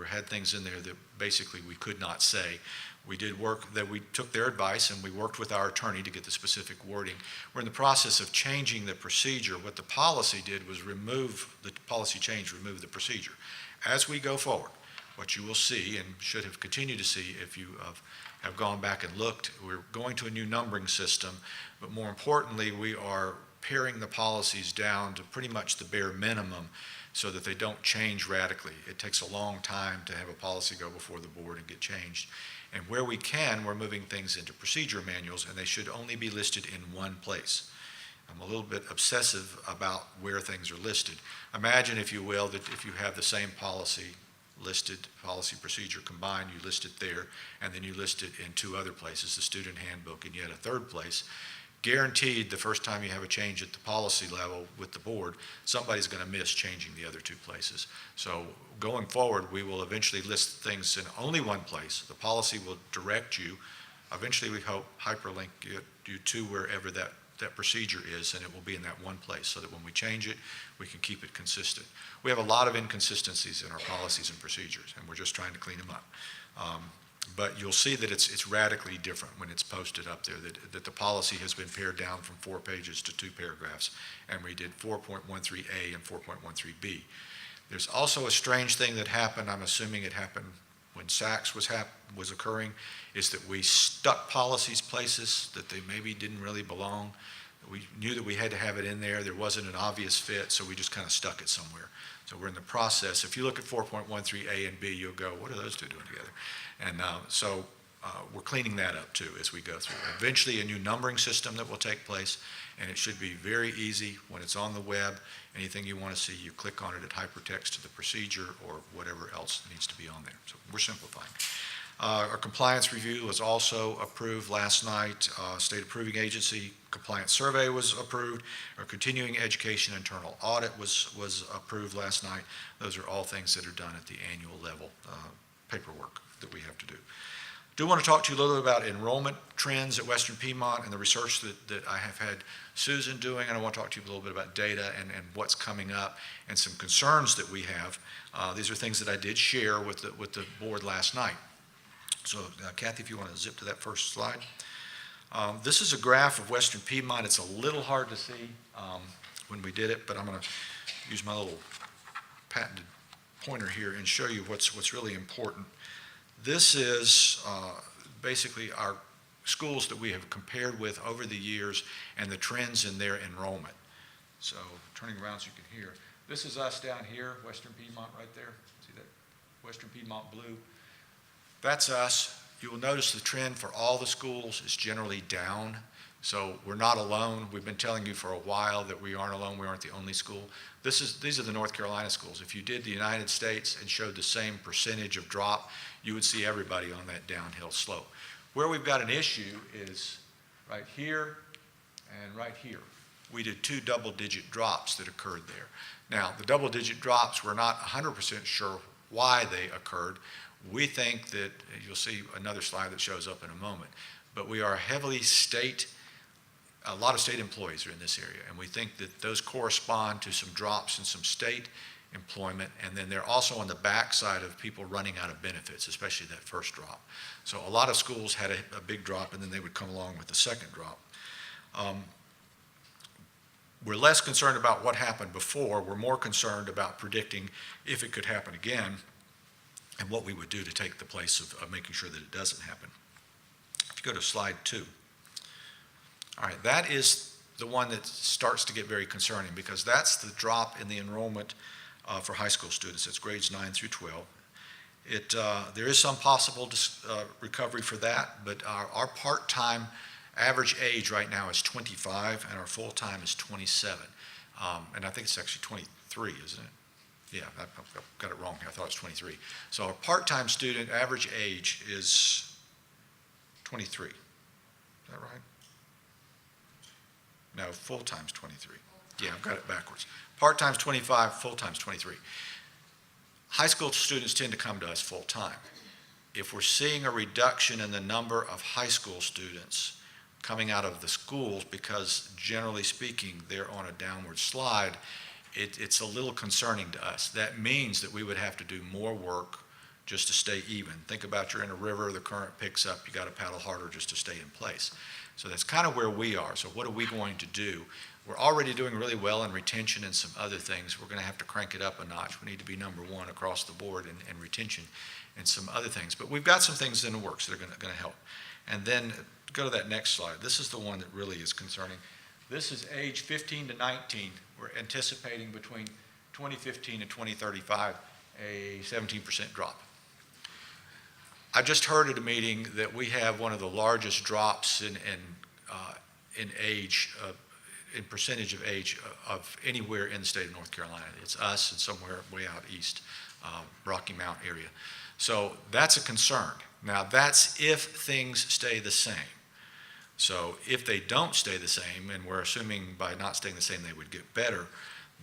had things in there that basically we could not say. We did work that we took their advice and we worked with our attorney to get the specific wording. We're in the process of changing the procedure. What the policy did was remove the the procedure. As we go forward, what you will see and should have continued to see if you have gone back and looked, we're going to a new numbering system, but more importantly, we are paring the policies down to pretty much the bare minimum so that they don't change radically. It takes a long time to have a policy go before the board and get changed. And where we can, we're moving things into procedure manuals, and they should only be listed in one place. I'm a little bit obsessive about where things are listed. Imagine, if you will, that if you have the same policy listed, policy procedure combined, you list it there, and then you list it in two other places, the student handbook and yet a third place. Guaranteed, the first time you have a change at the policy level with the board, somebody's going to miss changing the other two places. So going forward, we will eventually list things in only one place. The policy will direct you. Eventually, we hope hyperlink you to wherever that procedure is, and it will be in that one place so that when we change it, we can keep it consistent. We have a lot of inconsistencies in our policies and procedures, and we're just trying to clean them up. But you'll see that it's radically different when it's posted up there, that the policy has been pared down from 4 pages to 2 paragraphs, and we did 4.13A and 4.13B. There's also a strange thing that happened, I'm assuming it happened when SACS was occurring, is that we stuck policies places that they maybe didn't really belong. We knew that we had to have it in there. There wasn't an obvious fit, so we just kind of stuck it somewhere. So we're in the process. If you look at 4.13A and B, you'll go, what are those two doing together? And so we're cleaning that up too as we go through. Eventually a new numbering system that will take place, and it should be very easy when it's on the web. Anything you want to see, you click on it at hypertext to the procedure or whatever else needs to be on there. So we're simplifying. Our compliance review was also approved last night. State approving agency compliance survey was approved. Our continuing education internal audit was approved last night. Those are all things that are done at the annual level, paperwork that we have to do. Do want to talk to you a little bit about enrollment trends at Western Piedmont and the research that I have had Susan doing, and I want to talk to you a little bit about data and what's coming up and some concerns that we have. These are things that I did share with the board last night. So Kathy, if you want to zip to that first slide. This is a graph of Western Piedmont. It's a little hard to see when we did it, but I'm going to use my little patented pointer here and show you what's really important. This is basically our schools that we have compared with over the years and the trends in their enrollment. So turning around so you can hear. This is us down here, Western Piedmont right there. See that Western Piedmont blue? That's us. You will notice the trend for all the schools is generally down. So we're not alone. We've been telling you for a while that we aren't alone. We aren't the only school. These are the North Carolina schools. If you did the United States and showed the same percentage of drop, you would see everybody on that downhill slope. Where we've got an issue is right here and right here. We did 2 double-digit drops that occurred there. Now, the double-digit drops, we're not 100% sure why they occurred. We think that, you'll see another slide that shows up in a moment, but we are heavily a lot of state employees are in this area, and we think that those correspond to some drops in some state employment, and then they're also on the backside of people running out of benefits, especially that first drop. So a lot of schools had a big drop, and then they would come along with the second drop. We're less concerned about what happened before. We're more concerned about predicting if it could happen again and what we would do to take the place of making sure that it doesn't happen. If you go to slide 2. All right, that is the one that starts to get very concerning because that's the drop in the enrollment for high school students. It's grades 9 through 12. There is some possible recovery for that, but our part-time average age right now is 25 and our full-time is 27. And I think it's actually 23, isn't it? Yeah, I've got it wrong here. I thought it was 23. So our part-time student average age is 23. Is that right? No, full-time's 23. Yeah, I've got it backwards. Part-time's 25, full-time's 23. High school students tend to come to us full-time. If we're seeing a reduction in the number of high school students coming out of the schools because generally speaking they're on a downward slide, it's a little concerning to us. That means that we would have to do more work just to stay even. Think about you're in a river, the current picks up, you got to paddle harder just to stay in place. So that's kind of where we are. So what are we going to do? We're already doing really well in retention and some other things. We're going to have to crank it up a notch. We need to be number one across the board in retention and some other things. But we've got some things in the works that are going to help. And then go to that next slide. This is the one that really is concerning. This is age 15 to 19. We're anticipating between 2015 and 2035 a 17% drop. I just heard at a meeting that we have one of the largest drops in age, in percentage of age of anywhere in the state of North Carolina. It's us and somewhere way out east, Rocky Mount area. So that's a concern. Now that's if things stay the same. So if they don't stay the same, and we're assuming by not staying the same they would get better,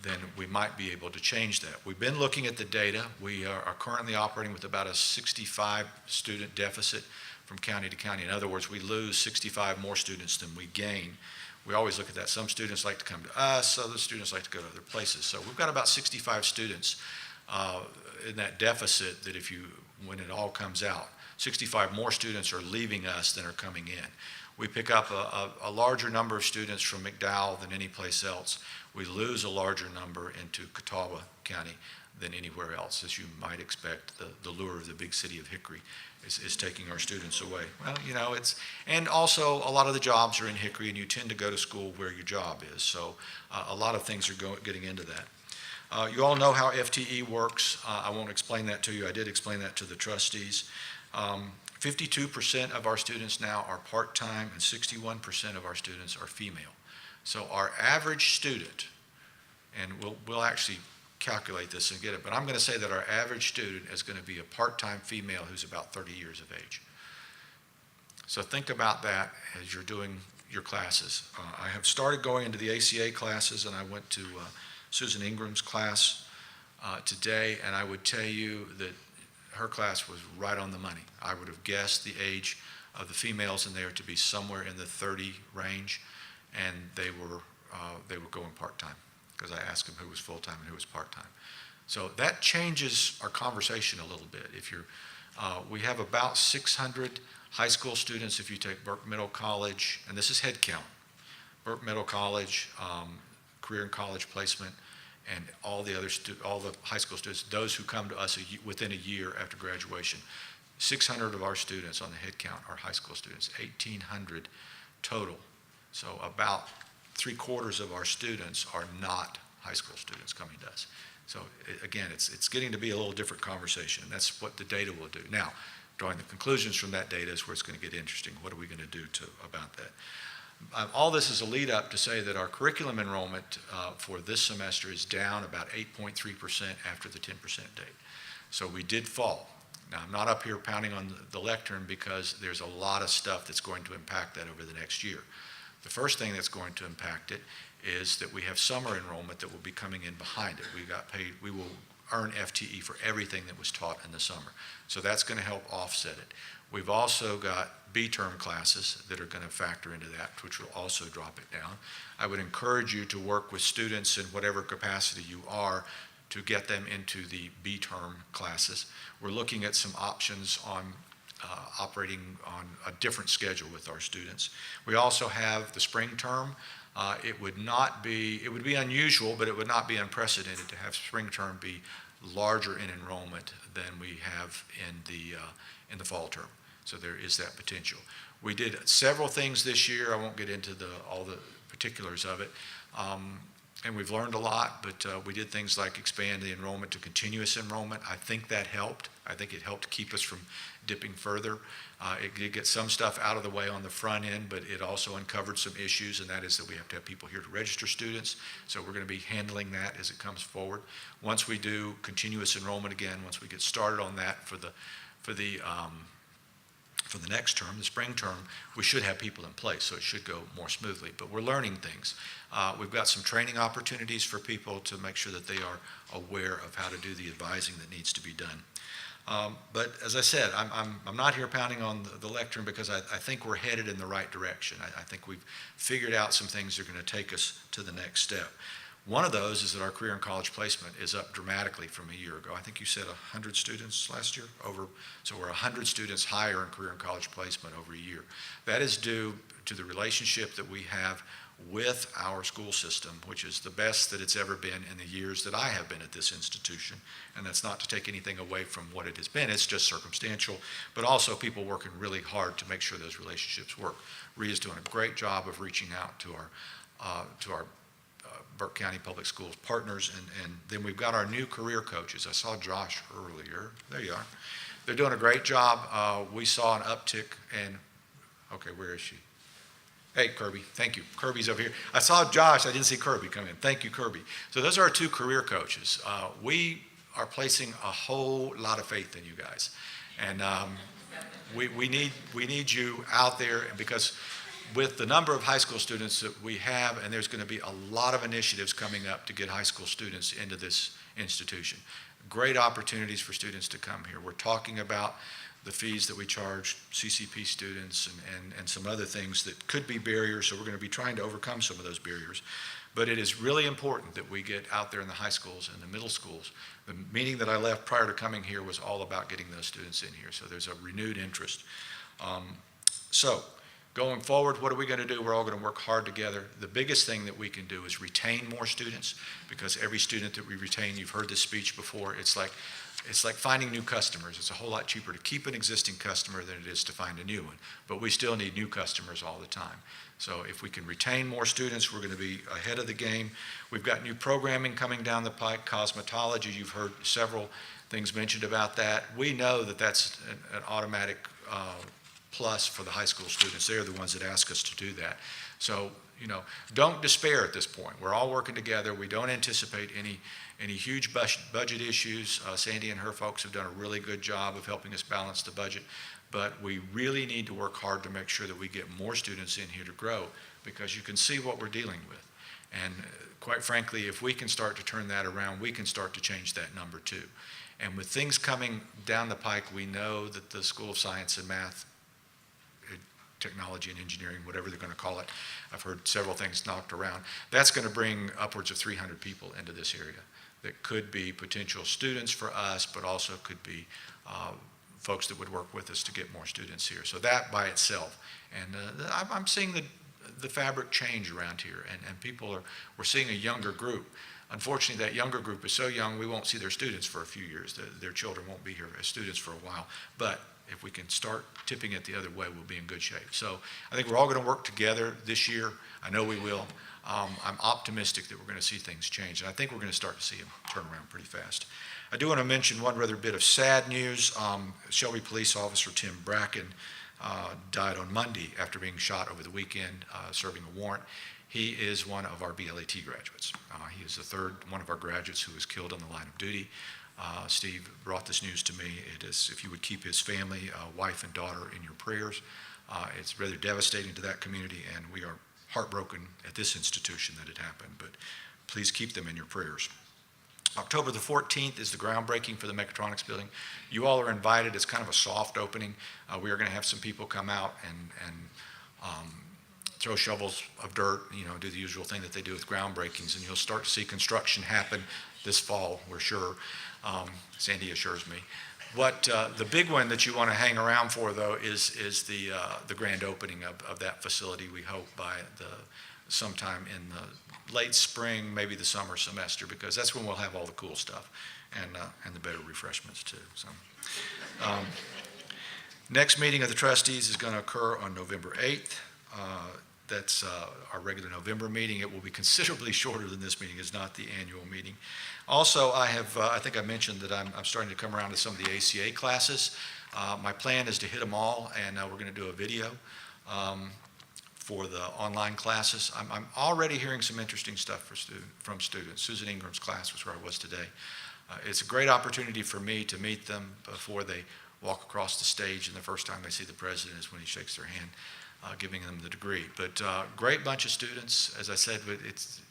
then we might be able to change that. We've been looking at the data. We are currently operating with about a 65 student deficit from county to county. In other words, we lose 65 more students than we gain. We always look at that. Some students like to come to us, other students like to go to other places. So we've got about 65 students in that deficit that when it all comes out, 65 more students are leaving us than are coming in. We pick up a larger number of students from McDowell than any place else. We lose a larger number into Catawba County than anywhere else. As you might expect, the lure of the big city of Hickory is taking our students away. Well, and also a lot of the jobs are in Hickory, and you tend to go to school where your job is. So a lot of things are getting into that. You all know how FTE works. I won't explain that to you. I did explain that to the trustees. 52% of our students now are part-time, and 61% of our students are female. So our average student, and we'll actually calculate this and get it, but I'm going to say that our average student is going to be a part-time female who's about 30 years of age. So think about that as you're doing your classes. I have started going into the ACA classes, and I went to Susan Ingram's class today, and I would tell you that her class was right on the money. I would have guessed the age of the females in there to be somewhere in the 30 range, and they were going part-time because I asked them who was full-time and who was part-time. So that changes our conversation a little bit. We have about 600 high school students if you take Burke Middle College, and this is head count, Burke Middle College, career and college placement, and all the high school students, those who come to us within a year after graduation. 600 of our students on the head count are high school students, 1,800 total. So about 3/4 of our students are not high school students coming to us. So again, it's getting to be a little different conversation. That's what the data will do. Now, drawing the conclusions from that data is where it's going to get interesting. What are we going to do about that? All this is a lead up to say that our curriculum enrollment for this semester is down about 8.3% after the 10% date. So we did fall. Now, I'm not up here pounding on the lectern because there's a lot of stuff that's going to impact that over the next year. The first thing that's going to impact it is that we have summer enrollment that will be coming in behind it. We will earn FTE for everything that was taught in the summer. So that's going to help offset it. We've also got B-term classes that are going to factor into that, which will also drop it down. I would encourage you to work with students in whatever capacity you are to get them into the B-term classes. We're looking at some options on operating on a different schedule with our students. We also have the spring term. It would be unusual, but it would not be unprecedented to have spring term be larger in enrollment than we have in the fall term. So there is that potential. We did several things this year. I won't get into all the particulars of it. And we've learned a lot, but we did things like expand the enrollment to continuous enrollment. I think that helped. I think it helped keep us from dipping further. It did get some stuff out of the way on the front end, but it also uncovered some issues, and that is that we have to have people here to register students. So we're going to be handling that as it comes forward. Once we do continuous enrollment again, once we get started on that for the next term, the spring term, we should have people in place, so it should go more smoothly. But we're learning things. We've got some training opportunities for people to make sure that they are aware of how to do the advising that needs to be done. But as I said, I'm not here pounding on the lectern because I think we're headed in the right direction. I think we've figured out some things that are going to take us to the next step. One of those is that our career and college placement is up dramatically from a year ago. I think you said 100 students last year, so we're 100 students higher in career and college placement over a year. That is due to the relationship that we have with our school system, which is the best that it's ever been in the years that I have been at this institution. And that's not to take anything away from what it has been, it's just circumstantial, but also people working really hard to make sure those relationships work. Rhea's doing a great job of reaching out to our Burke County Public Schools partners, and then we've got our new career coaches. I saw Josh earlier. There you are. They're doing a great job. We saw an uptick in, okay, where is she? Hey, Kirby, thank you. Kirby's over here. I saw Josh. I didn't see Kirby come in. Thank you, Kirby. So those are our two career coaches. We are placing a whole lot of faith in you guys, and we need you out there, because with the number of high school students that we have, and there's going to be a lot of initiatives coming up to get high school students into this institution. Great opportunities for students to come here. We're talking about the fees that we charge CCP students and some other things that could be barriers, so we're going to be trying to overcome some of those barriers. But it is really important that we get out there in the high schools and the middle schools. The meeting that I left prior to coming here was all about getting those students in here, so there's a renewed interest. So going forward, what are we going to do? We're all going to work hard together. The biggest thing that we can do is retain more students, because every student that we retain, you've heard this speech before, it's like finding new customers. It's a whole lot cheaper to keep an existing customer than it is to find a new one. But we still need new customers all the time. So if we can retain more students, we're going to be ahead of the game. We've got new programming coming down the pike. Cosmetology, you've heard several things mentioned about that. We know that that's an automatic plus for the high school students. They're the ones that ask us to do that. So, don't despair at this point. We're all working together. We don't anticipate any huge budget issues. Sandy and her folks have done a really good job of helping us balance the budget, but we really need to work hard to make sure that we get more students in here to grow, because you can see what we're dealing with. And quite frankly, if we can start to turn that around, we can start to change that number too. And with things coming down the pike, we know that the School of Science and Math, technology and engineering, whatever they're going to call it, I've heard several things knocked around, that's going to bring upwards of 300 people into this area that could be potential students for us, but also could be folks that would work with us to get more students here. So that by itself, and I'm seeing the fabric change around here, and we're seeing a younger group. Unfortunately, that younger group is so young, we won't see their students for a few years. Their children won't be here as students for a while. But if we can start tipping it the other way, we'll be in good shape. So I think we're all going to work together this year. I know we will. I'm optimistic that we're going to see things change, and I think we're going to start to see them turn around pretty fast. I do want to mention one rather bit of sad news. Shelby Police Officer Tim Bracken died on Monday after being shot over the weekend, serving a warrant. He is one of our BLAT graduates. He is the third one of our graduates who was killed on the line of duty. Steve brought this news to me. It is, if you would keep his family, wife and daughter in your prayers. It's rather devastating to that community, and we are heartbroken at this institution that it happened, but please keep them in your prayers. October the 14th is the groundbreaking for the Mechatronics building. You all are invited. It's kind of a soft opening. We are going to have some people come out and throw shovels of dirt, do the usual thing that they do with groundbreakings, and you'll start to see construction happen this fall, we're sure. Sandy assures me. What the big one that you want to hang around for, though, is the grand opening of that facility. We hope by sometime in the late spring, maybe the summer semester, because that's when we'll have all the cool stuff and the better refreshments too. So, next meeting of the trustees is going to occur on November 8th. That's our regular November meeting. It will be considerably shorter than this meeting. It's not the annual meeting. Also, I think I mentioned that I'm starting to come around to some of the ACA classes. My plan is to hit them all, and we're going to do a video for the online classes. I'm already hearing some interesting stuff from students. Susan Ingram's class was where I was today. It's a great opportunity for me to meet them before they walk across the stage, and the first time they see the president is when he shakes their hand, giving them the degree. But great bunch of students, as I said, but it's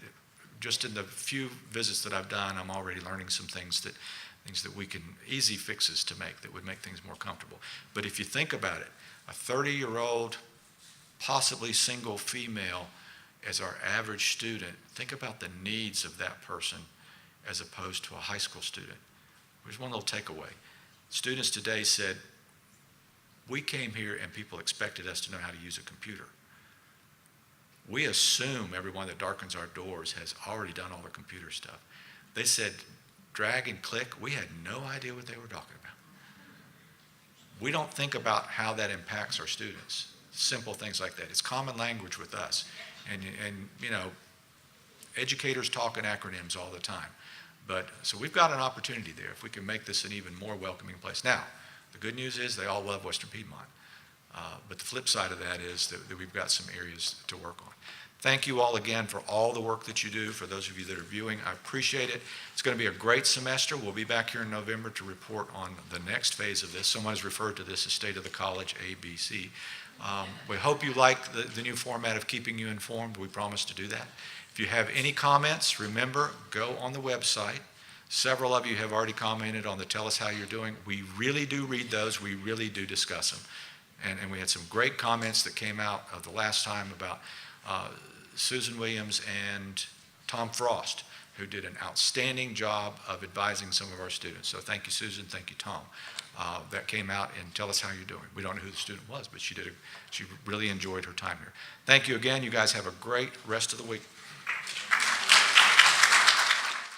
just in the few visits that I've done, I'm already learning some things that we can, easy fixes to make that would make things more comfortable. But if you think about it, a 30-year-old, possibly single female as our average student, think about the needs of that person as opposed to a high school student. Here's one little takeaway. Students today said, we came here and people expected us to know how to use a computer. We assume everyone that darkens our doors has already done all the computer stuff. They said, drag and click. We had no idea what they were talking about. We don't think about how that impacts our students. Simple things like that. It's common language with us. And you know, educators talk in acronyms all the time. So we've got an opportunity there if we can make this an even more welcoming place. Now, the good news is they all love Western Piedmont. But the flip side of that is that we've got some areas to work on. Thank you all again for all the work that you do. For those of you that are viewing, I appreciate it. It's going to be a great semester. We'll be back here in November to report on the next phase of this. Someone has referred to this as State of the College, ABC. We hope you like the new format of keeping you informed. We promise to do that. If you have any comments, remember, go on the website. Several of you have already commented on the Tell Us How You're Doing. We really do read those. We really do discuss them. And we had some great comments that came out of the last time about Susan Williams and Tom Frost, who did an outstanding job of advising some of our students. So thank you, Susan. Thank you, Tom. That came out and Tell Us How You're Doing. We don't know who the student was, but she really enjoyed her time here. Thank you again. You guys have a great rest of the week.